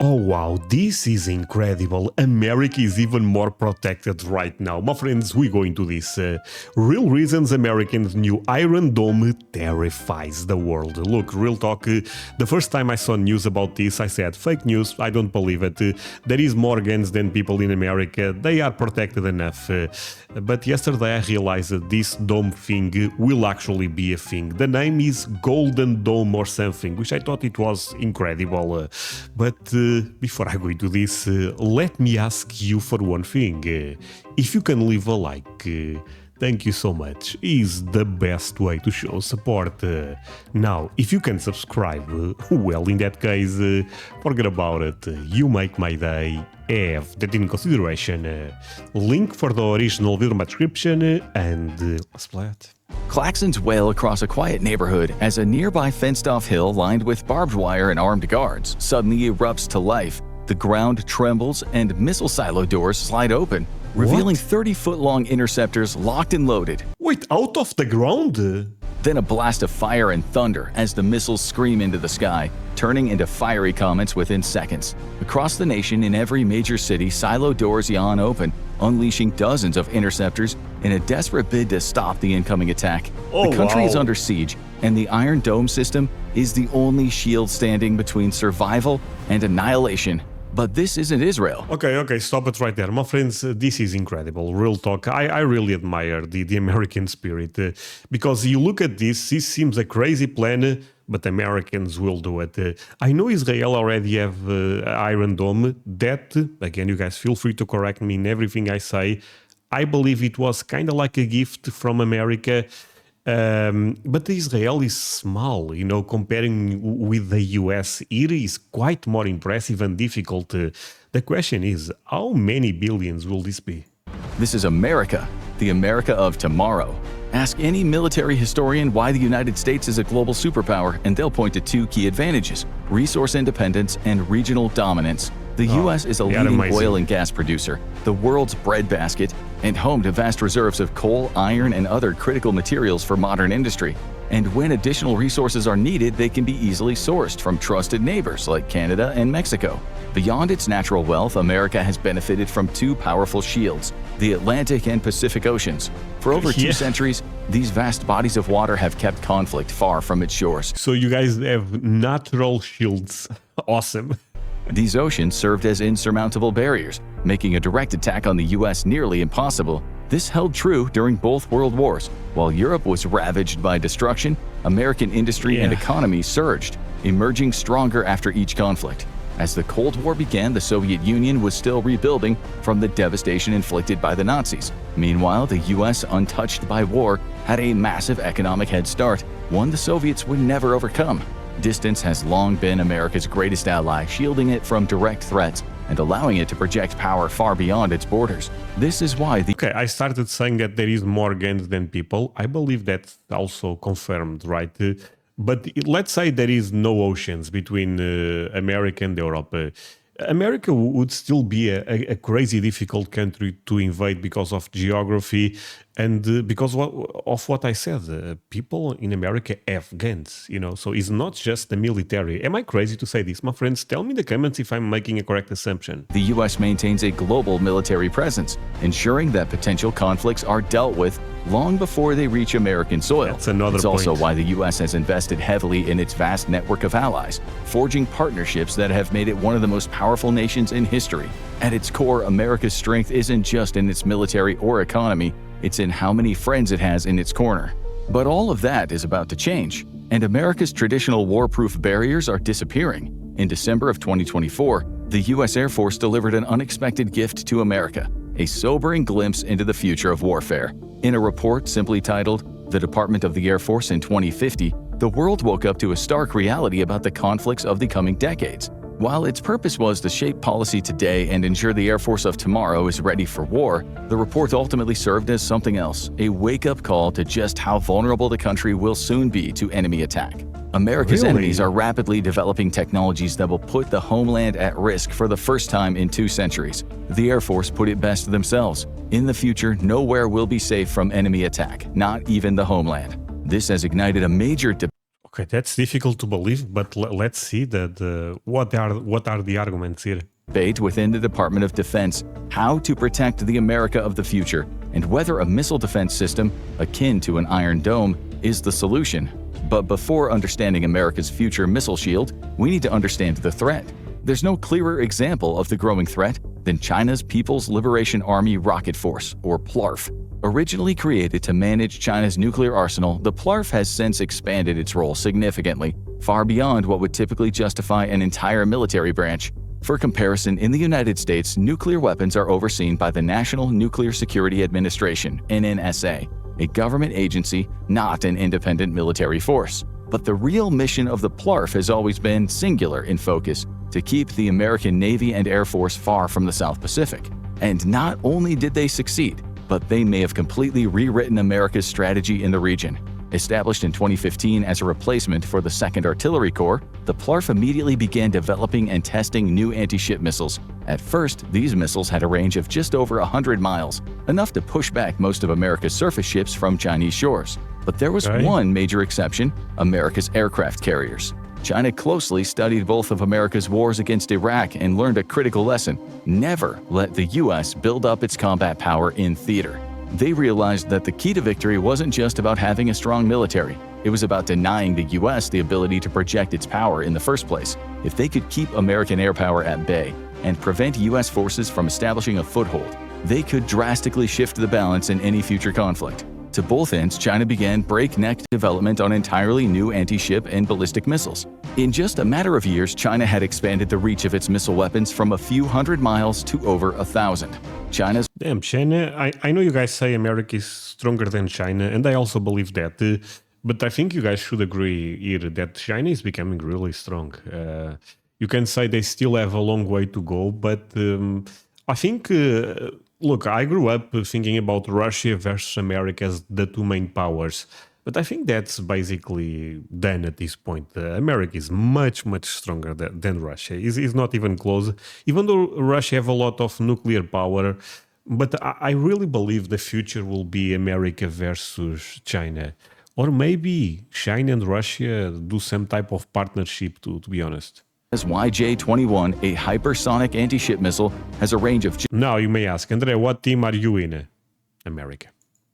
Oh wow, this is incredible. America is even more protected right now. My friends, we go into this. Real reasons Americans' new Iron Dome terrifies the world. Look, real talk, the first time I saw news about this, I said, fake news, I don't believe it. There is more guns than people in America. They are protected enough. But yesterday I realized that this dome thing will actually be a thing. The name is Golden Dome or something, which I thought it was incredible. But before I go into this, let me ask you for one thing. If you can leave a like, thank you so much. Is the best way to show support. Now, if you can subscribe, well, in that case, forget about it. You make my day. Have that in consideration. Link for the original video in my description, and let's play it. Klaxons wail across a quiet neighborhood as a nearby fenced-off hill lined with barbed wire and armed guards suddenly erupts to life. The ground trembles and missile silo doors slide open, revealing 30-foot-long interceptors locked and loaded. Wait, out of the ground? Then a blast of fire and thunder as the missiles scream into the sky, turning into fiery comets within seconds. Across the nation, in every major city, silo doors yawn open, unleashing dozens of interceptors in a desperate bid to stop the incoming attack. The country is under siege, and the Iron Dome system is the only shield standing between survival and annihilation. But this isn't Israel. Okay, stop it right there. My friends, this is incredible. Real talk. I really admire the American spirit. Because you look at this seems a crazy plan, but Americans will do it. I know Israel already have Iron Dome. That, again, you guys feel free to correct me in everything I say. I believe it was kind of like a gift from America. But Israel is small, you know, comparing with the US, it is quite more impressive and difficult. The question is, how many billions will this be? This is America, the America of tomorrow. Ask any military historian why the United States is a global superpower, and they'll point to two key advantages: resource independence and regional dominance. The U.S. is a leading oil and gas producer, the world's breadbasket, and home to vast reserves of coal, iron, and other critical materials for modern industry. And when additional resources are needed, they can be easily sourced from trusted neighbors like Canada and Mexico. Beyond its natural wealth, America has benefited from two powerful shields, the Atlantic and Pacific Oceans. For over 2 centuries, these vast bodies of water have kept conflict far from its shores. So you guys have natural shields. Awesome. These oceans served as insurmountable barriers, making a direct attack on the U.S. nearly impossible. This held true during both World Wars. While Europe was ravaged by destruction, American industry and economy surged, emerging stronger after each conflict. As the Cold War began, the Soviet Union was still rebuilding from the devastation inflicted by the Nazis. Meanwhile, the U.S., untouched by war, had a massive economic head start, one the Soviets would never overcome. Distance has long been America's greatest ally, shielding it from direct threats and allowing it to project power far beyond its borders. This is why Okay, I started saying that there is more guns than people. I believe that's also confirmed, right? But let's say there is no oceans between America and Europe. America would still be a crazy difficult country to invade because of geography and because of what I said. People in America have guns, you know, so it's not just the military. Am I crazy to say this? My friends, tell me in the comments if I'm making a correct assumption. The U.S. maintains a global military presence, ensuring that potential conflicts are dealt with long before they reach American soil. That's another It's also why the U.S. has invested heavily in its vast network of allies, forging partnerships that have made it one of the most powerful nations in history. At its core, America's strength isn't just in its military or economy, it's in how many friends it has in its corner. But all of that is about to change, and America's traditional war-proof barriers are disappearing. In December of 2024, the U.S. Air Force delivered an unexpected gift to America, a sobering glimpse into the future of warfare. In a report simply titled, "The Department of the Air Force in 2050, the world woke up to a stark reality about the conflicts of the coming decades. While its purpose was to shape policy today and ensure the Air Force of tomorrow is ready for war, the report ultimately served as something else, a wake-up call to just how vulnerable the country will soon be to enemy attack. America's enemies are rapidly developing technologies that will put the homeland at risk for the first time in 2 centuries. The Air Force put it best themselves. In the future, nowhere will be safe from enemy attack, not even the homeland. This has ignited a major debate. Okay, that's difficult to believe, but let's see what are the arguments here. Debate within the Department of Defense how to protect the America of the future and whether a missile defense system akin to an Iron Dome is the solution. But before understanding America's future missile shield, we need to understand the threat. There's no clearer example of the growing threat than China's People's Liberation Army Rocket Force, or PLARF. Originally created to manage China's nuclear arsenal, the PLARF has since expanded its role significantly, far beyond what would typically justify an entire military branch. For comparison, in the United States, nuclear weapons are overseen by the National Nuclear Security Administration, NNSA, a government agency, not an independent military force. But the real mission of the PLARF has always been singular in focus: to keep the American Navy and Air Force far from the South Pacific. And not only did they succeed, but they may have completely rewritten America's strategy in the region. Established in 2015 as a replacement for the 2nd Artillery Corps, the PLARF immediately began developing and testing new anti-ship missiles. At first, these missiles had a range of just over 100 miles, enough to push back most of America's surface ships from Chinese shores. But there was one major exception: America's aircraft carriers. China closely studied both of America's wars against Iraq and learned a critical lesson: never let the US build up its combat power in theater. They realized that the key to victory wasn't just about having a strong military. It was about denying the US the ability to project its power in the first place. If they could keep American air power at bay and prevent US forces from establishing a foothold, they could drastically shift the balance in any future conflict. To both ends, China began breakneck development on entirely new anti-ship and ballistic missiles. In just a matter of years, China had expanded the reach of its missile weapons from a few hundred miles to over 1,000. China's Damn, China, I know you guys say America is stronger than China, and I also believe that. But I think you guys should agree here that China is becoming really strong. You can say they still have a long way to go, but I think, look, I grew up thinking about Russia versus America as the two main powers. But I think that's basically done at this point. America is much, much stronger than Russia. It's not even close. Even though Russia have a lot of nuclear power, but I really believe the future will be America versus China. Or maybe China and Russia do some type of partnership, to be honest. YJ-21, a hypersonic anti-ship missile, has a range of Now you may ask, André, what team are you in? America.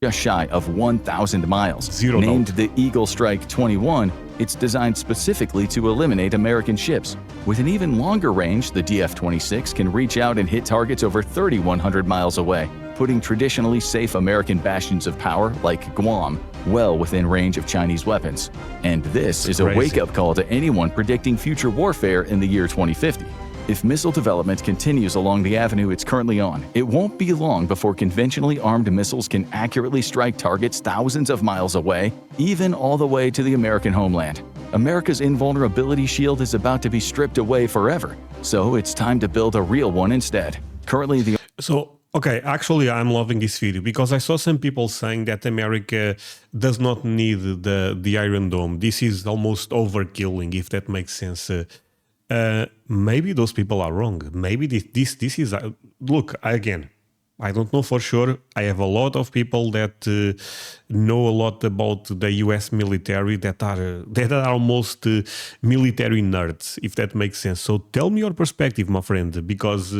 just shy of 1,000 miles. Zero Named doubt. the Eagle Strike 21, it's designed specifically to eliminate American ships. With an even longer range, the DF-26 can reach out and hit targets over 3,100 miles away, putting traditionally safe American bastions of power like Guam well within range of Chinese weapons. And this is a crazy. wake-up call to anyone predicting future warfare in the year 2050. If missile development continues along the avenue it's currently on, it won't be long before conventionally armed missiles can accurately strike targets thousands of miles away, even all the way to the American homeland. America's invulnerability shield is about to be stripped away forever, so it's time to build a real one instead. Currently, the Okay, actually, I'm loving this video because I saw some people saying that America does not need the Iron Dome. This is almost overkilling, if that makes sense. Maybe those people are wrong. Maybe this is look, again, I don't know for sure. I have a lot of people that know a lot about the US military that are almost military nerds, if that makes sense. So tell me your perspective, my friend, because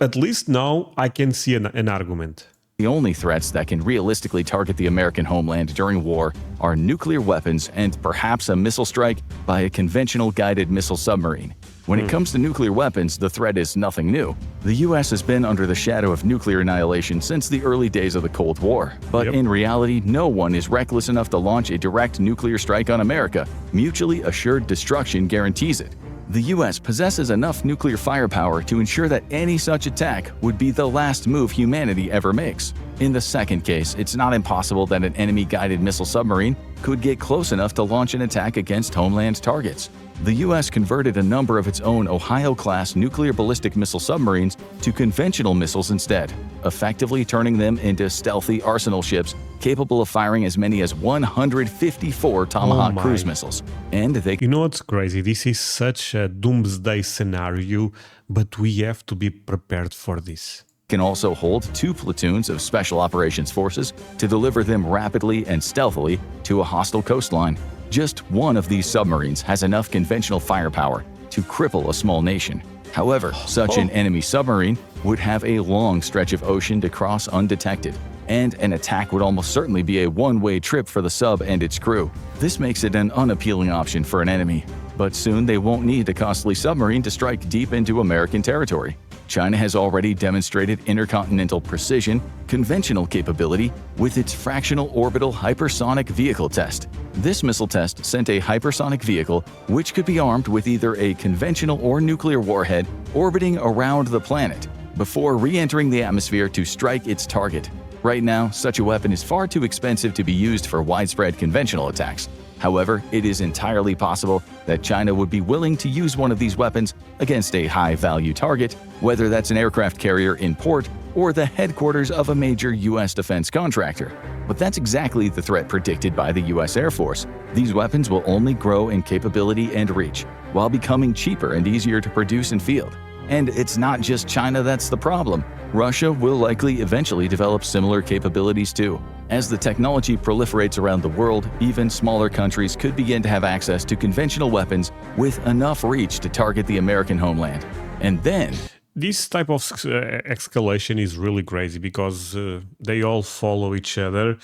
at least now I can see an argument. The only threats that can realistically target the American homeland during war are nuclear weapons and perhaps a missile strike by a conventional guided missile submarine. When it comes to nuclear weapons, the threat is nothing new. The US has been under the shadow of nuclear annihilation since the early days of the Cold War. But in reality, no one is reckless enough to launch a direct nuclear strike on America. Mutually assured destruction guarantees it. The US possesses enough nuclear firepower to ensure that any such attack would be the last move humanity ever makes. In the second case, it's not impossible that an enemy-guided missile submarine could get close enough to launch an attack against homeland targets. The US converted a number of its own Ohio-class nuclear ballistic missile submarines to conventional missiles instead, effectively turning them into stealthy arsenal ships capable of firing as many as 154 Tomahawk cruise missiles. And they You know what's crazy? This is such a doomsday scenario, but we have to be prepared for this. can also hold 2 platoons of Special Operations Forces to deliver them rapidly and stealthily to a hostile coastline. Just one of these submarines has enough conventional firepower to cripple a small nation. However, such an enemy submarine would have a long stretch of ocean to cross undetected, and an attack would almost certainly be a one-way trip for the sub and its crew. This makes it an unappealing option for an enemy. But soon they won't need a costly submarine to strike deep into American territory. China has already demonstrated intercontinental precision, conventional capability with its fractional orbital hypersonic vehicle test. This missile test sent a hypersonic vehicle which could be armed with either a conventional or nuclear warhead orbiting around the planet before re-entering the atmosphere to strike its target. Right now, such a weapon is far too expensive to be used for widespread conventional attacks. However, it is entirely possible that China would be willing to use one of these weapons against a high-value target, whether that's an aircraft carrier in port or the headquarters of a major U.S. defense contractor. But that's exactly the threat predicted by the U.S. Air Force. These weapons will only grow in capability and reach, while becoming cheaper and easier to produce and field. And it's not just China that's the problem. Russia will likely eventually develop similar capabilities too. As the technology proliferates around the world, even smaller countries could begin to have access to conventional weapons with enough reach to target the American homeland. And then, this type of escalation is really crazy because they all follow each other.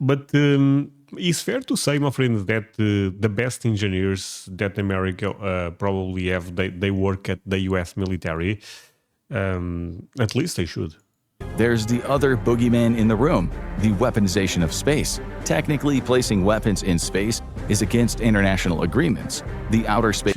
But it's fair to say, my friends, that the best engineers that America probably have, they work at the US military. At least they should. There's the other boogeyman in the room, the weaponization of space. Technically, placing weapons in space is against international agreements. The outer space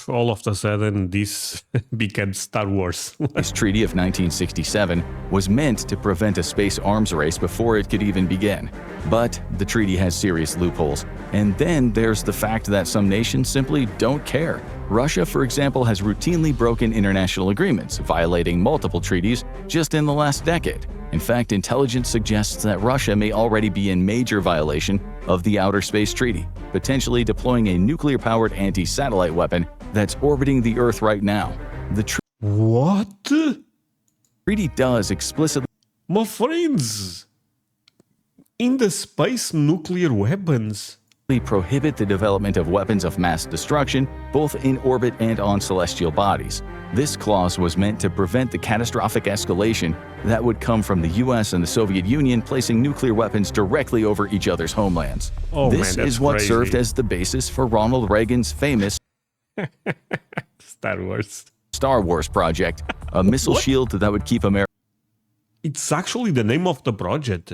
all of a sudden, this becomes Star Wars. Treaty of 1967 was meant to prevent a space arms race before it could even begin. But the treaty has serious loopholes. And then there's the fact that some nations simply don't care. Russia, for example, has routinely broken international agreements, violating multiple treaties just in the last decade. In fact, intelligence suggests that Russia may already be in major violation of the Outer Space Treaty, potentially deploying a nuclear-powered anti-satellite weapon that's orbiting the Earth right now. The What? treaty does explicitly My friends, in the space nuclear weapons. prohibit the development of weapons of mass destruction, both in orbit and on celestial bodies. This clause was meant to prevent the catastrophic escalation that would come from the US and the Soviet Union placing nuclear weapons directly over each other's homelands. This is what crazy. served as the basis for Ronald Reagan's famous Star Wars project, a missile shield that would keep America. It's actually the name of the project.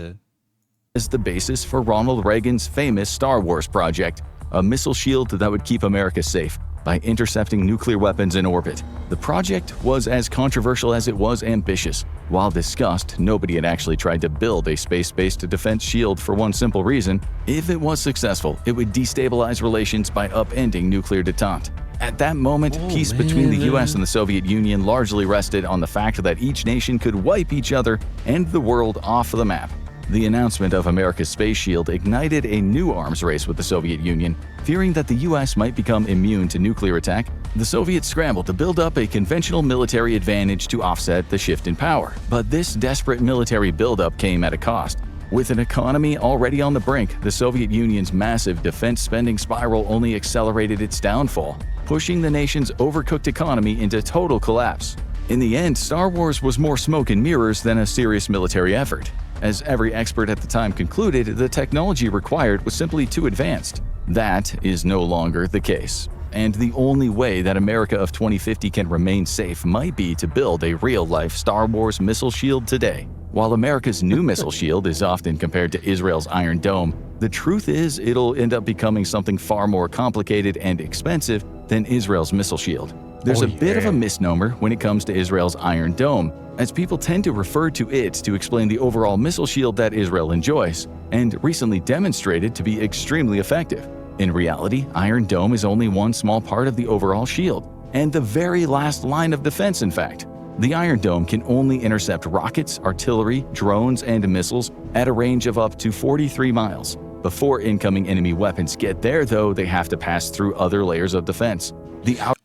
As the basis for Ronald Reagan's famous Star Wars project, a missile shield that would keep America safe by intercepting nuclear weapons in orbit. The project was as controversial as it was ambitious. While discussed, nobody had actually tried to build a space-based defense shield for one simple reason: if it was successful, it would destabilize relations by upending nuclear detente. At that moment, peace between the US and the Soviet Union largely rested on the fact that each nation could wipe each other and the world off the map. The announcement of America's space shield ignited a new arms race with the Soviet Union. Fearing that the US might become immune to nuclear attack, the Soviets scrambled to build up a conventional military advantage to offset the shift in power. But this desperate military buildup came at a cost. With an economy already on the brink, the Soviet Union's massive defense spending spiral only accelerated its downfall, pushing the nation's overcooked economy into total collapse. In the end, Star Wars was more smoke and mirrors than a serious military effort. As every expert at the time concluded, the technology required was simply too advanced. That is no longer the case. And the only way that America of 2050 can remain safe might be to build a real-life Star Wars missile shield today. While America's new missile shield is often compared to Israel's Iron Dome, the truth is it'll end up becoming something far more complicated and expensive than Israel's missile shield. There's a bit of a misnomer when it comes to Israel's Iron Dome, as people tend to refer to it to explain the overall missile shield that Israel enjoys, and recently demonstrated to be extremely effective. In reality, Iron Dome is only one small part of the overall shield, and the very last line of defense, in fact. The Iron Dome can only intercept rockets, artillery, drones, and missiles at a range of up to 43 miles. Before incoming enemy weapons get there, though, they have to pass through other layers of defense.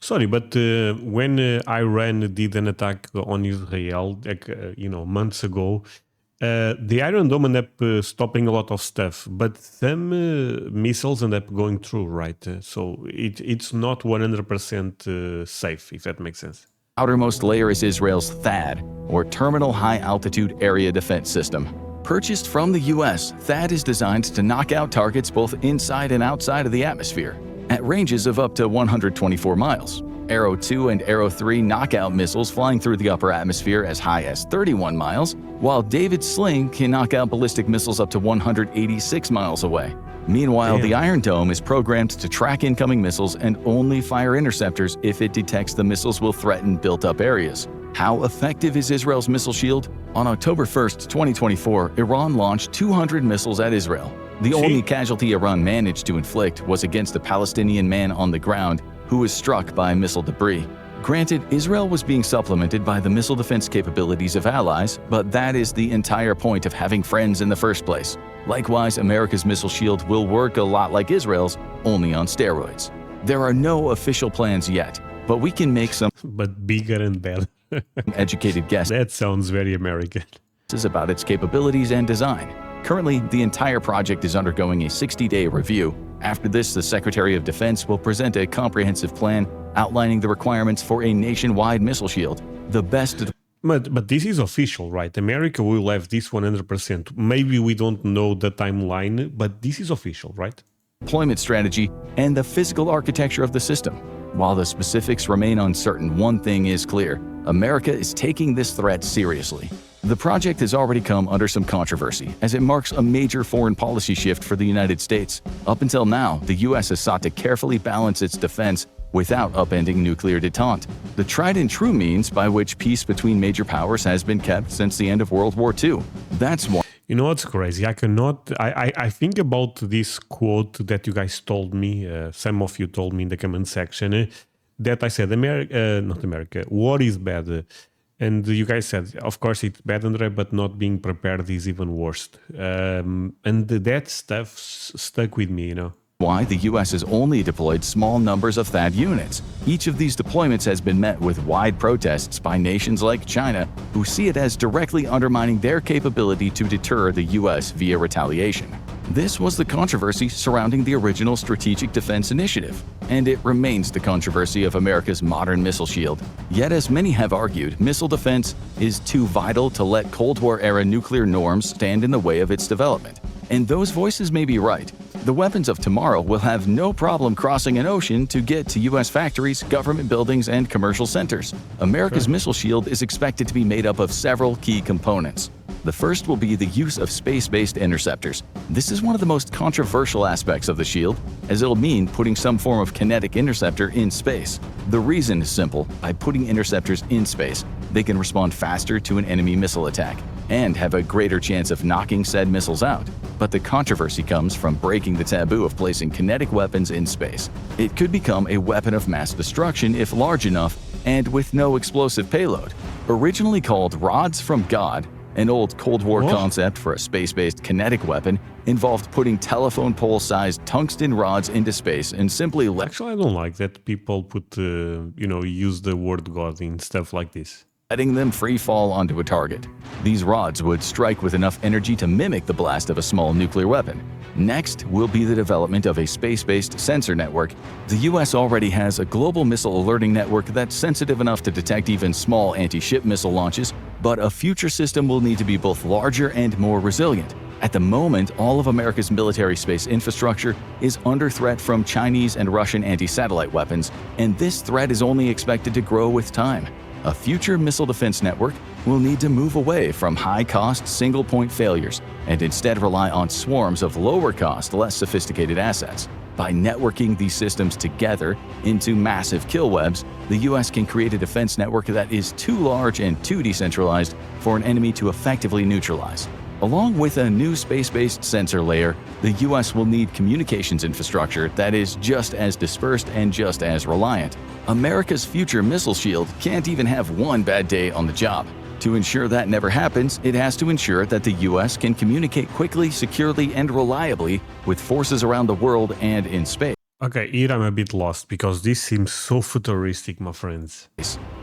Sorry, but when Iran did an attack on Israel, months ago, The Iron Dome end up stopping a lot of stuff, but some missiles end up going through, right? So it's not 100% safe, if that makes sense. Outermost layer is Israel's THAAD, or Terminal High Altitude Area Defense System. Purchased from the US, THAAD is designed to knock out targets both inside and outside of the atmosphere, at ranges of up to 124 miles. Arrow 2 and Arrow 3 knockout missiles flying through the upper atmosphere as high as 31 miles, while David's Sling can knock out ballistic missiles up to 186 miles away. Meanwhile, the Iron Dome is programmed to track incoming missiles and only fire interceptors if it detects the missiles will threaten built-up areas. How effective is Israel's missile shield? On October 1st, 2024, Iran launched 200 missiles at Israel. The only casualty Iran managed to inflict was against a Palestinian man on the ground who was struck by missile debris. Granted, Israel was being supplemented by the missile defense capabilities of allies, but that is the entire point of having friends in the first place. Likewise, America's missile shield will work a lot like Israel's, only on steroids. There are no official plans yet, but we can make some but bigger and better. educated guesses. That sounds very American. About its capabilities and design. Currently, the entire project is undergoing a 60-day review. After this, the Secretary of Defense will present a comprehensive plan outlining the requirements for a nationwide missile shield. The best... But this is official, right? America will have this 100%. Maybe we don't know the timeline, but this is official, right? Deployment strategy and the physical architecture of the system. While the specifics remain uncertain, one thing is clear. America is taking this threat seriously. The project has already come under some controversy, as it marks a major foreign policy shift for the United States. Up until now, the U.S. has sought to carefully balance its defense without upending nuclear detente, the tried and true means by which peace between major powers has been kept since the end of World War II. That's why... You know what's crazy? I think about this quote that you guys told me, some of you told me in the comment section, that I said, not America, war is bad. And you guys said, of course it's bad, André, but not being prepared is even worse. And that stuff stuck with me, you know. Why the U.S. has only deployed small numbers of THAAD units. Each of these deployments has been met with wide protests by nations like China, who see it as directly undermining their capability to deter the U.S. via retaliation. This was the controversy surrounding the original Strategic Defense Initiative, and it remains the controversy of America's modern missile shield. Yet, as many have argued, missile defense is too vital to let Cold War-era nuclear norms stand in the way of its development. And those voices may be right. The weapons of tomorrow will have no problem crossing an ocean to get to U.S. factories, government buildings, and commercial centers. America's missile shield is expected to be made up of several key components. The first will be the use of space-based interceptors. This is one of the most controversial aspects of the shield, as it'll mean putting some form of kinetic interceptor in space. The reason is simple. By putting interceptors in space, they can respond faster to an enemy missile attack and have a greater chance of knocking said missiles out. But the controversy comes from breaking the taboo of placing kinetic weapons in space. It could become a weapon of mass destruction if large enough and with no explosive payload. Originally called rods from God, an old Cold War concept for a space-based kinetic weapon involved putting telephone pole-sized tungsten rods into space and simply Actually, I don't like that people put, use the word God in stuff like this. Letting them free fall onto a target. These rods would strike with enough energy to mimic the blast of a small nuclear weapon. Next will be the development of a space-based sensor network. The US already has a global missile alerting network that's sensitive enough to detect even small anti-ship missile launches, but a future system will need to be both larger and more resilient. At the moment, all of America's military space infrastructure is under threat from Chinese and Russian anti-satellite weapons, and this threat is only expected to grow with time. A future missile defense network will need to move away from high-cost single-point failures and instead rely on swarms of lower-cost, less sophisticated assets. By networking these systems together into massive kill webs, the U.S. can create a defense network that is too large and too decentralized for an enemy to effectively neutralize. Along with a new space-based sensor layer, the U.S. will need communications infrastructure that is just as dispersed and just as reliant. America's future missile shield can't even have one bad day on the job. To ensure that never happens, it has to ensure that the U.S. can communicate quickly, securely, and reliably with forces around the world and in space. Okay, here I'm a bit lost because this seems so futuristic, my friends.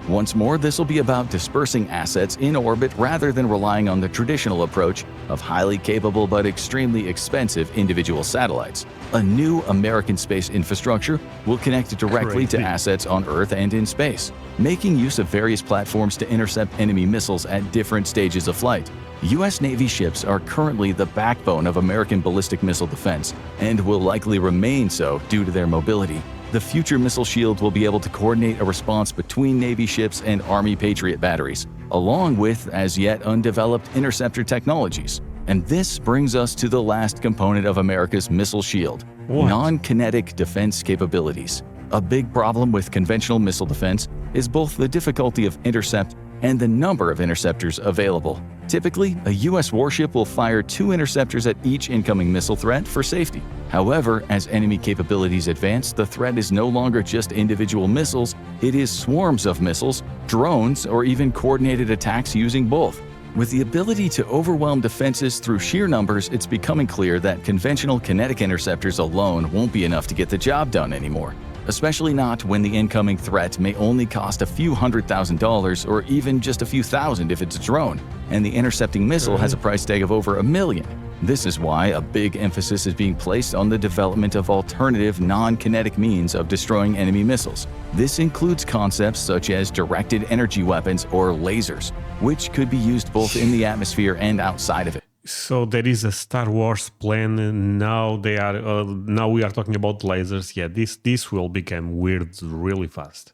Once more, this will be about dispersing assets in orbit rather than relying on the traditional approach of highly capable but extremely expensive individual satellites. A new American space infrastructure will connect directly to assets on Earth and in space, making use of various platforms to intercept enemy missiles at different stages of flight. U.S. Navy ships are currently the backbone of American ballistic missile defense and will likely remain so due to their mobility. The future missile shield will be able to coordinate a response between Navy ships and Army Patriot batteries, along with as yet undeveloped interceptor technologies. And this brings us to the last component of America's missile shield: non-kinetic defense capabilities. A big problem with conventional missile defense is both the difficulty of intercept and the number of interceptors available. Typically, a U.S. warship will fire 2 interceptors at each incoming missile threat for safety. However, as enemy capabilities advance, the threat is no longer just individual missiles, it is swarms of missiles, drones, or even coordinated attacks using both. With the ability to overwhelm defenses through sheer numbers, it's becoming clear that conventional kinetic interceptors alone won't be enough to get the job done anymore. Especially not when the incoming threat may only cost a few $100,000 or even just a few thousand if it's a drone, and the intercepting missile has a price tag of over $1 million. This is why a big emphasis is being placed on the development of alternative non-kinetic means of destroying enemy missiles. This includes concepts such as directed energy weapons or lasers, which could be used both in the atmosphere and outside of it. So there is a Star Wars plan. Now we are talking about lasers. Yeah, this will become weird really fast.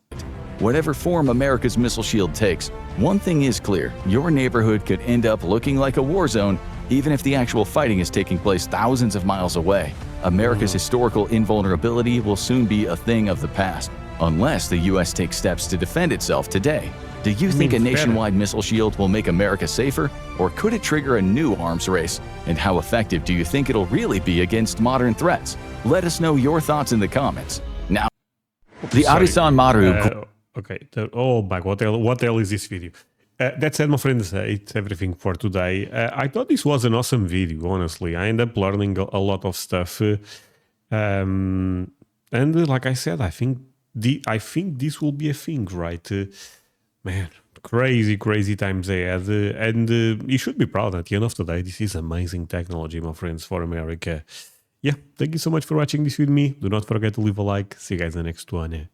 Whatever form America's missile shield takes, one thing is clear: your neighborhood could end up looking like a war zone, even if the actual fighting is taking place thousands of miles away. America's historical invulnerability will soon be a thing of the past, unless the U.S. takes steps to defend itself today. Do you think a nationwide missile shield will make America safer, or could it trigger a new arms race? And how effective do you think it'll really be against modern threats? Let us know your thoughts in the comments. Now, the Arisan Maru. Okay. Oh my God, what the hell is this video? That said, my friends, it's everything for today. I thought this was an awesome video, honestly. I ended up learning a lot of stuff. And like I said, I think this will be a thing, right? Man, crazy times ahead. And you should be proud at the end of the day. This is amazing technology, my friends, for America. Yeah, thank you so much for watching this with me. Do not forget to leave a like. See you guys in the next one.